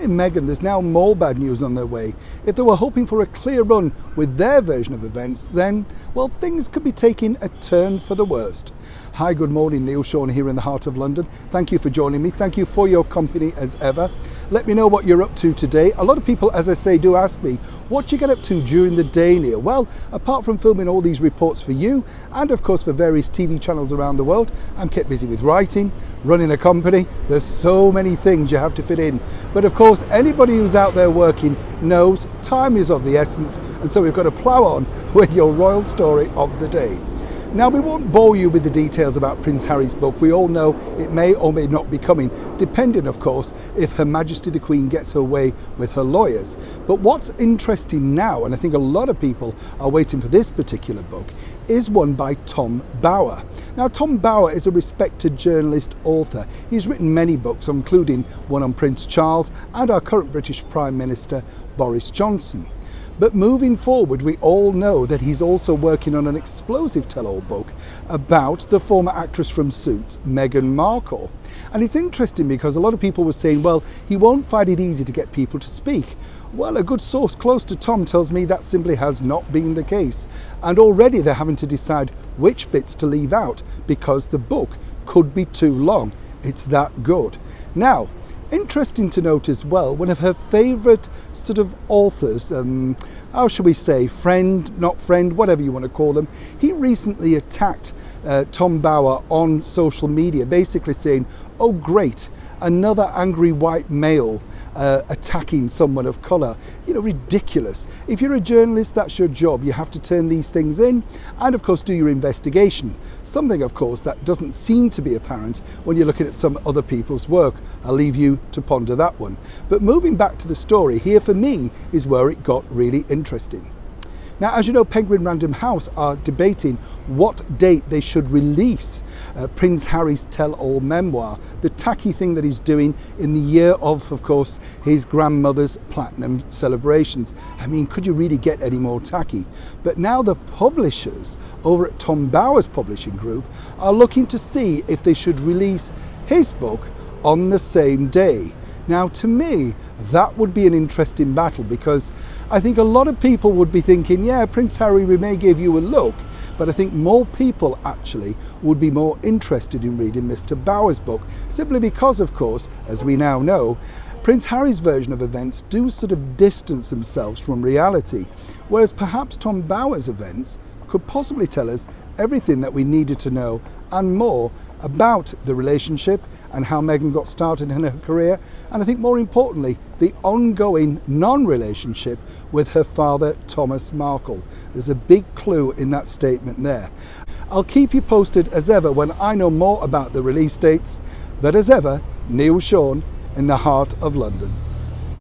and Meghan, there's now more bad news on their way. If they were hoping for a clear run with their version of events, then, well, things could be taking a turn for the worst. Hi, good morning, Neil Sean here in the heart of London. Thank you for joining me. Thank you for your company as ever. Let me know what you're up to today. A lot of people, as I say, do ask me, what do you get up to during the day, Neil? Well, apart from filming all these reports for you, and of course for various TV channels around the world, I'm kept busy with writing, running a company. There's so many things you have to fit in. But of course, anybody who's out there working knows time is of the essence, and so we've got to plough on with your royal story of the day. Now, we won't bore you with the details about Prince Harry's book. We all know it may or may not be coming, depending, of course, if Her Majesty the Queen gets her way with her lawyers. But what's interesting now, and I think a lot of people are waiting for this particular book, is one by Tom Bower. Now, Tom Bower is a respected journalist, author. He's written many books, including one on Prince Charles and our current British Prime Minister, Boris Johnson. But moving forward, we all know that he's also working on an explosive tell-all book about the former actress from Suits, Meghan Markle. And it's interesting because a lot of people were saying, well, he won't find it easy to get people to speak. Well, a good source close to Tom tells me that simply has not been the case. And already they're having to decide which bits to leave out because the book could be too long. It's that good. Now, interesting to note as well, one of her favourite sort of authors, how shall we say, friend, not friend, whatever you want to call them, he recently attacked Tom Bower on social media, basically saying, oh great, another angry white male attacking someone of colour. You know, ridiculous. If you're a journalist, that's your job. You have to turn these things in and of course do your investigation. Something of course that doesn't seem to be apparent when you're looking at some other people's work. I'll leave you to ponder that one. But moving back to the story, here for me is where it got really interesting. Now, as you know, Penguin Random House are debating what date they should release Prince Harry's tell-all memoir, the tacky thing that he's doing in the year of course, his grandmother's platinum celebrations. I mean, could you really get any more tacky? But now the publishers over at Tom Bower's publishing group are looking to see if they should release his book on the same day. Now, to me, that would be an interesting battle because I think a lot of people would be thinking, yeah, Prince Harry, we may give you a look, but I think more people actually would be more interested in reading Mr. Bower's book, simply because, of course, as we now know, Prince Harry's version of events do sort of distance themselves from reality, whereas perhaps Tom Bower's events could possibly tell us everything that we needed to know and more about the relationship and how Meghan got started in her career, and I think more importantly, the ongoing non-relationship with her father, Thomas Markle. There's a big clue in that statement there. I'll keep you posted as ever when I know more about the release dates, but as ever, Neil Sean in the heart of London.